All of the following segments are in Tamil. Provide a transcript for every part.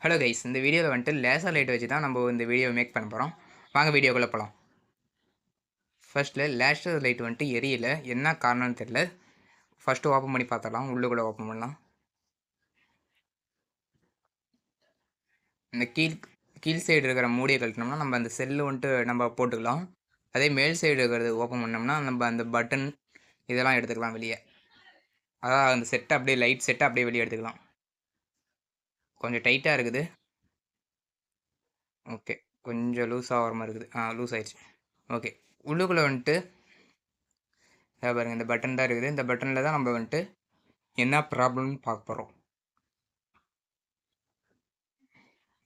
ஹலோ கைஸ், இந்த வீடியோவில் வந்துட்டு லேசர் லைட் வச்சு தான் நம்ம இந்த வீடியோ மேக் பண்ண போகிறோம். வாங்க வீடியோக்குள்ளே போகலாம். ஃபர்ஸ்ட்டில் லேசர் லைட் வந்துட்டு எரியல, என்ன காரணம்னு தெரில. ஃபஸ்ட்டு ஓப்பன் பண்ணி பார்த்துடலாம். உள்ளுக்குள்ளே ஓப்பன் பண்ணலாம். இந்த கீழ் சைடு இருக்கிற மூடியை கழட்டினோம்னா நம்ம அந்த செல்லு வந்துட்டு நம்ம போட்டுக்கலாம். அதே மேல் சைடு இருக்கிறது ஓப்பன் பண்ணோம்னா நம்ம அந்த பட்டன் இதெல்லாம் எடுத்துக்கலாம் வெளியே. அதாவது அந்த செட்டை அப்படியே லைட் செட்டை அப்படியே வெளியே எடுத்துக்கலாம். கொஞ்சம் டைட்டாக இருக்குது. ஓகே, கொஞ்சம் லூஸ் ஆகிற மாதிரி இருக்குது. லூஸ் ஆயிடுச்சு. ஓகே, உள்ளுக்குள்ளே வந்துட்டு பாருங்கள், இந்த பட்டன் தான் இருக்குது. இந்த பட்டனில் தான் நம்ம வந்துட்டு என்ன ப்ராப்ளம்னு பார்க்க போகிறோம்.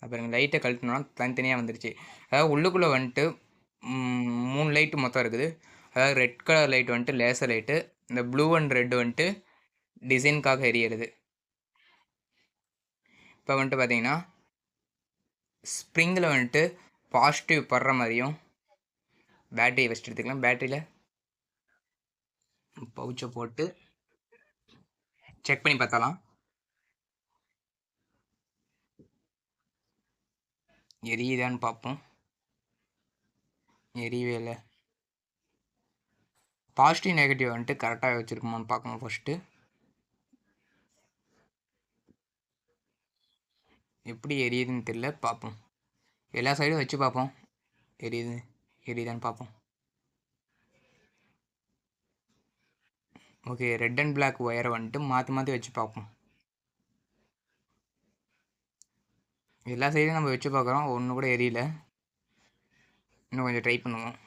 பாருங்கள், லைட்டை கழட்டினோன்னா தனித்தனியாக வந்துருச்சு. அதாவது உள்ளுக்குள்ளே வந்துட்டு 3 லைட்டு மொத்தம் இருக்குது. அதாவது ரெட் கலர் லைட் வந்துட்டு லேசர் லைட்டு, இந்த ப்ளூ அண்ட் ரெட் வந்துட்டு டிசைனுக்காக எரியிறது. இப்போ வந்துட்டு பார்த்தீங்கன்னா ஸ்ப்ரிங்கில் வந்துட்டு பாசிட்டிவ் படுற மாதிரியும் பேட்டரி ஃபஸ்ட் எடுத்துக்கலாம். பேட்டரியில் பவுச்சை போட்டு செக் பண்ணி பார்த்தாலாம். எரியுதான்னு பார்ப்போம். எரியவே இல்லை. பாசிட்டிவ் நெகட்டிவ் வந்துட்டு கரெக்டாக வச்சுருக்குமான்னு பார்க்கணும் ஃபஸ்ட்டு. எப்படி எரியுதுன்னு தெரியல, பார்ப்போம். எல்லா சைடும் வச்சு பார்ப்போம். எரியுதான்னு பார்ப்போம். ஓகே, ரெட் அண்ட் பிளாக் ஒயரை வந்துட்டு மாற்றி மாற்றி வச்சு பார்ப்போம். எல்லா சைடும் நம்ம வச்சு பார்க்குறோம், ஒன்று கூட எரியல. இன்னும் கொஞ்சம் ட்ரை பண்ணுவோம்.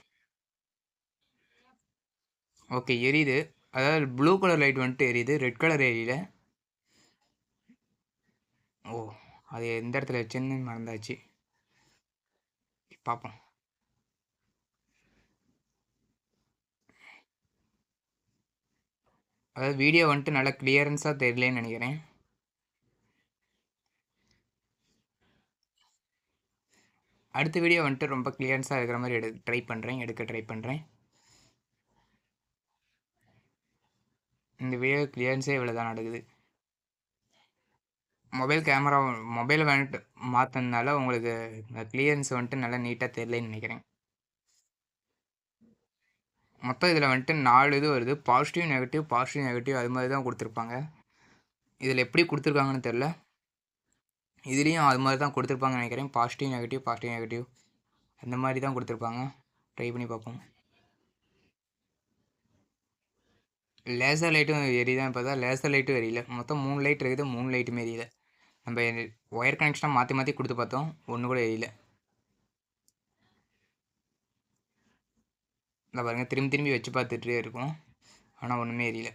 ஓகே, எரியுது. அதாவது ப்ளூ கலர் லைட் வந்துட்டு எரியுது, ரெட் கலர் எரியல. ஓ, அது எந்த இடத்துல வச்சுன்னு மறந்தாச்சு. பார்ப்போம். அதாவது வீடியோ வந்துட்டு நல்லா கிளியரன்ஸாக தெரியலேன்னு நினைக்கிறேன். அடுத்த வீடியோ வந்துட்டு ரொம்ப கிளியரன்ஸாக இருக்கிற மாதிரி எடுக்க ட்ரை பண்ணுறேன். இந்த வீடியோ கிளியரன்ஸே இவ்வளோ தான் நடக்குது. மொபைல் வந்துட்டு மாற்றினால உங்களுக்கு கிளியரன்ஸ் வந்துட்டு நல்லா நீட்டாக தெரியலன்னு நினைக்கிறேன். மொத்தம் இதில் வந்துட்டு 4 இது வருது. பாசிட்டிவ் நெகட்டிவ் அது மாதிரி தான் கொடுத்துருப்பாங்க. இதில் எப்படி கொடுத்துருக்காங்கன்னு தெரில. இதுலேயும் அது மாதிரி தான் கொடுத்துருப்பாங்கன்னு நினைக்கிறேன். பாசிட்டிவ் நெகட்டிவ் அந்த மாதிரி தான் கொடுத்துருப்பாங்க. ட்ரை பண்ணி பார்ப்போம். லேசர் லைட்டும் எரியுதான்னு பார்த்தா லேசர் லைட்டும் எரியல. மொத்தம் 3 லைட் இருக்குது, 3 லைட்டுமே எரியல. நம்ம ஒயர் கனெக்ஷனாக மாற்றி மாற்றி கொடுத்து பார்த்தோம், ஒன்று கூட எரியல. இந்த பாருங்கள், திரும்பி வச்சு பார்த்துட்டே இருக்கும், ஆனால் ஒன்றுமே எரியல.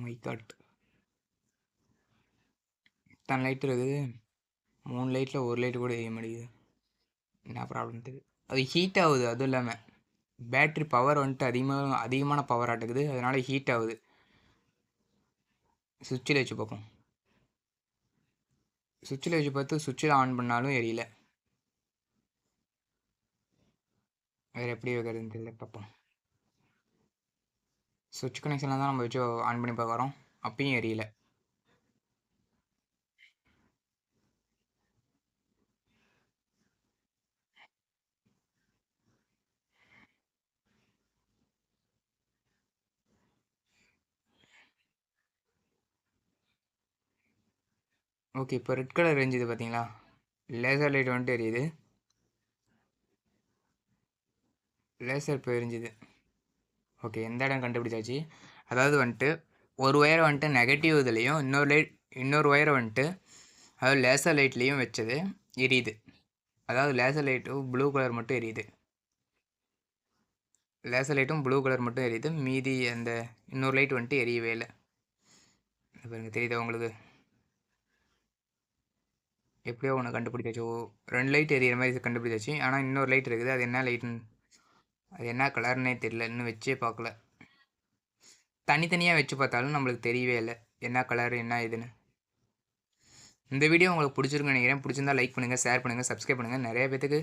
மை காட், இத்தனை லைட் இருக்குது, 3 லைட்டில் ஒரு லைட்டு கூட எரிய மாட்டேங்குது. என்ன ப்ராப்ளம் தெரியுது. அது ஹீட் ஆகுது. அதுவும் இல்லாமல் பேட்ரி பவர் வந்துட்டு அதிகமான பவர் ஆட்டுக்குது, அதனால் ஹீட் ஆகுது. சுவிட்சில் வச்சு பார்ப்போம். சுவிட்சில் வச்சு பார்த்து சுவிட்சில் ஆன் பண்ணாலும் எரியல. வேறு எப்படி வைக்கிறதுன்னு தெரியல, பார்ப்போம். சுவிட்ச் கனெக்ஷனில் தான் நம்ம வச்சு ஆன் பண்ணி பார்க்குறோம், அப்பயும் எரியல. ஓகே, இப்போ ரெட் கலர் எரிஞ்சுது பார்த்தீங்களா, லேசர் லைட் வந்துட்டு எரியுது. லேசர் இப்போ எரிஞ்சுது. ஓகே, எந்த இடம் கண்டுபிடிச்சாச்சு. அதாவது வந்துட்டு ஒரு ஒயரை வந்துட்டு நெகட்டிவ் இதுலேயும் இன்னொரு ஒயரை வந்துட்டு அதாவது லேசர் லைட்லேயும் வச்சது எரியுது. அதாவது லேசர் லைட்டும் ப்ளூ கலர் மட்டும் எரியுது. லேசர் லைட்டும் ப்ளூ கலர் மட்டும் எரியுது, மீதி அந்த இன்னொரு லைட் வந்துட்டு எரியவே இல்லை. பாருங்க, தெரியுதா உங்களுக்கு? எப்படியோ ஒன்று கண்டுபிடிச்சாச்சு. 2 லைட் எரியிற மாதிரி கண்டுபிடிச்சாச்சு. ஆனால் இன்னொரு லைட் இருக்குது, அது என்ன லைட்டுன்னு, அது என்ன கலர்னே தெரியல, இன்னும் வச்சே பார்க்கல. தனித்தனியாக வச்சு பார்த்தாலும் நம்மளுக்கு தெரியவே இல்லை என்ன கலர் என்ன இதுன்னு. இந்த வீடியோ உங்களுக்கு பிடிச்சிருக்குன்னு நினைக்கிறேன். பிடிச்சிருந்தா லைக் பண்ணுங்கள், ஷேர் பண்ணுங்கள், சப்ஸ்கிரைப் பண்ணுங்கள். நிறைய பேத்துக்கு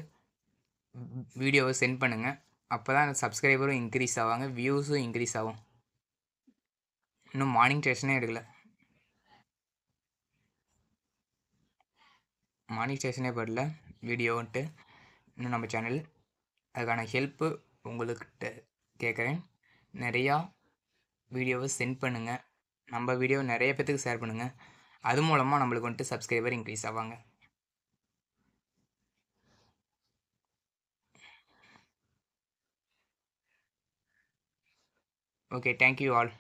வீடியோவை சென்ட் பண்ணுங்கள். அப்போ தான் சப்ஸ்கிரைபரும் இன்க்ரீஸ் ஆவாங்க, வியூஸும் இன்க்ரீஸ் ஆகும். இன்னும் மானிட்டேஷனே எடுக்கல, மானிட்டேஷனே படல வீடியோன்ட்டு இன்னும் நம்ம சேனல். அதுக்கான ஹெல்ப்பு உங்கள்கிட்ட கேட்குறேன். நிறையா வீடியோவை சென்ட் பண்ணுங்கள், நம்ம வீடியோ நிறைய பேத்துக்கு ஷேர் பண்ணுங்கள். அது மூலமாக நம்மளுக்கு வந்துட்டு சப்ஸ்கிரைபர் இன்க்ரீஸ் ஆவாங்க. Okay, thank you all.